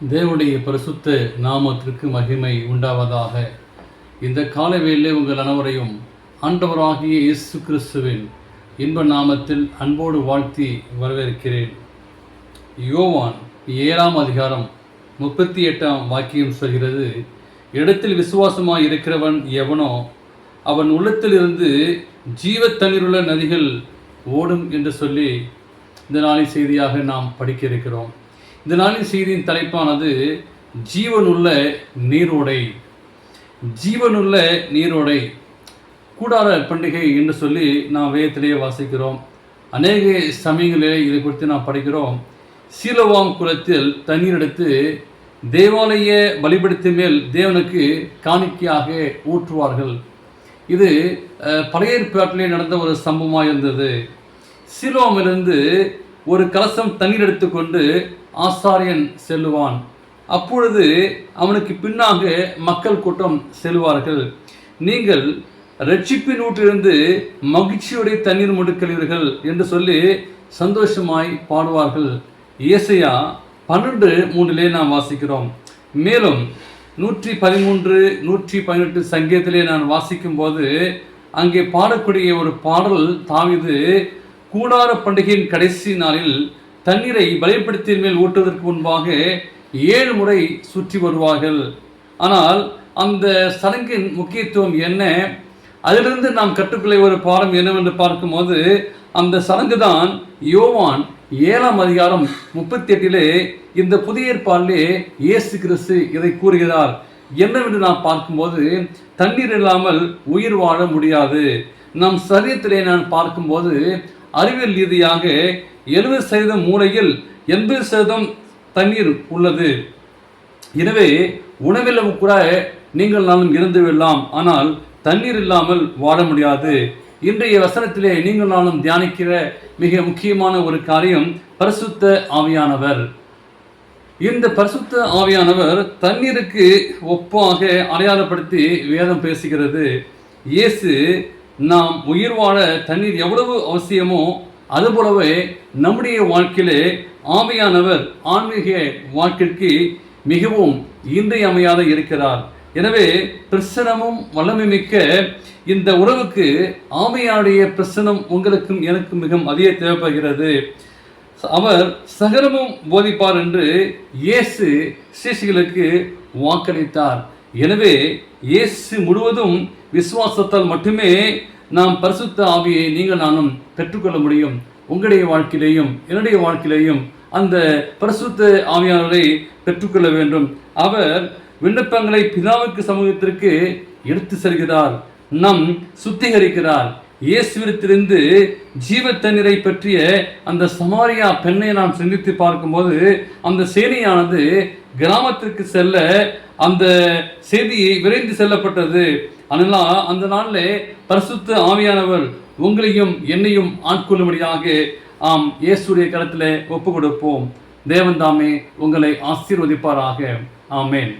தேவனுடைய பரிசுத்த நாமத்திற்கு மகிமை உண்டாவதாக. இந்த காலவேளையிலே உங்கள் அனைவரையும் ஆண்டவராகிய இயேசு கிறிஸ்துவின் இன்ப நாமத்தில் அன்போடு வாழ்த்தி வரவேற்கிறேன். யோவான் 7ஆம் அதிகாரம் 38ஆம் வாக்கியம் சொல்கிறது, இடத்தில் விசுவாசமாய் இருக்கிறவன் எவனோ அவன் உள்ளத்திலிருந்து ஜீவ தண்ணீருள்ள நதிகள் ஓடும் என்று சொல்லி இந்த நாளின் செய்தியாக நாம் படிக்க இருக்கிறோம். இந்த நாளின் செய்தியின் தலைப்பானது ஜீவனுள்ள நீரோடை. ஜீவனுள்ள நீரோடை கூடார பண்டிகை என்று சொல்லி நாம் வேதத்திலேயே வாசிக்கிறோம். அநேக சமயங்களிலே இதை குறித்து நாம் படிக்கிறோம். சீலோவாம் குளத்தில் தண்ணீர் எடுத்து தேவாலய பலிபீடத்தின் மேல் தேவனுக்கு காணிக்கையாக ஊற்றுவார்கள். இது பழைய ஏற்பாட்டிலே நடந்த ஒரு சம்பவமாக இருந்தது. சீலோவாமிலிருந்து ஒரு கலசம் தண்ணீர் எடுத்துக்கொண்டு ஆசாரியன் செல்லுவான். அப்பொழுது அவனுக்கு பின்னாக மக்கள் கூட்டம் செல்வார்கள். நீங்கள் இரட்சிப்பின் ஊற்றிலிருந்து மகிழ்ச்சியுடைய தண்ணீர் முடுக்கிறீர்கள் என்று சொல்லி சந்தோஷமாய் பாடுவார்கள். ஏசாயா 12:3 நாம் வாசிக்கிறோம். மேலும் 113, 118 சங்கீதத்திலே நான் வாசிக்கும் போது அங்கே பாடக்கூடிய ஒரு பாடல், தாவீது கூடார பண்டிகையின் கடைசி நாளில் தண்ணீரை பலிபீடத்தின் மேல் ஊற்றுவதற்கு முன்பாக 7 முறை சுற்றி வருவார்கள். ஆனால் அந்த சடங்கின் முக்கியத்துவம் என்ன, அதிலிருந்து நாம் கற்றுக்கொள்ள ஒரு பாடம் என்னவென்று பார்க்கும்போது, அந்த சடங்கு தான் யோவான் 7ஆம் அதிகாரம் 38 இந்த புதிய ஏற்பாட்டிலே இயேசு கிறிஸ்து இதை கூறுகிறார். என்னவென்று நாம் பார்க்கும்போது, தண்ணீர் இல்லாமல் உயிர் வாழ முடியாது. நம் சரீரத்திலே நான் பார்க்கும்போது அறிவியல் ரீதியாக 70% மூளையில் 80% தண்ணீர் உள்ளது. எனவே உணவிலும் கூட நீங்கள் நானும் இருந்து விடலாம், ஆனால் தண்ணீர் இல்லாமல் வாழ முடியாது. இன்றைய வசனத்திலே நீங்கள் நானும் தியானிக்கிற மிக முக்கியமான ஒரு காரியம் பரிசுத்த ஆவியானவர். இந்த பரிசுத்த ஆவியானவர் தண்ணீருக்கு ஒப்பாக அடையாளப்படுத்தி வேதம் பேசுகிறது. இயேசு நாம் உயிர் வாழ தண்ணீர் எவ்வளவு அவசியமோ அதுபோலவே நம்முடைய வாழ்க்கையிலே ஆவியானவர் ஆன்மீக வாழ்க்கைக்கு மிகவும் இன்றியமையாத இருக்கிறார். எனவே பிரசனமும் வல்லமை மிக்க இந்த உறவுக்கு ஆவியானுடைய பிரசனம் உங்களுக்கும் எனக்கும் மிகவும் அதிக தேவைப்படுகிறது. அவர் சகலமும் போதிப்பார் என்று இயேசு சீஷர்களுக்கு வாக்களித்தார். எனவே இயேசு முழுவதும் விசுவாசத்தால் மட்டுமே நாம் பரிசுத்த ஆவியை நீங்கள் நானும் பெற்றுக்கொள்ள முடியும். உங்களுடைய வாழ்க்கையிலேயும் என்னுடைய வாழ்க்கையிலேயும் அந்த பரிசுத்த ஆவியானவரை பெற்றுக்கொள்ள வேண்டும். அவர் விண்ணப்பங்களை பிதாவுக்கு சமூகத்திற்கு எடுத்து செல்கிறார், நம் சுத்திகரிக்கிறார். இயேசுவிடத்திலிருந்து ஜீவ தண்ணீரை பற்றிய அந்த சமாரியா பெண்ணை நாம் சிந்தித்து பார்க்கும்போது அந்த சேனையானது கிராமத்திற்கு செல்ல அந்த செய்தியை விரைந்து செல்லப்பட்டது. ஆனால் அந்த நாளில் பரிசுத்த ஆவியானவர் உங்களையும் என்னையும் ஆட்கொள்ளும்படியாக இயேசுடைய கரத்தில் ஒப்பு கொடுப்போம். தேவன் தாமே உங்களை ஆசீர்வதிப்பாராக. ஆமேன்.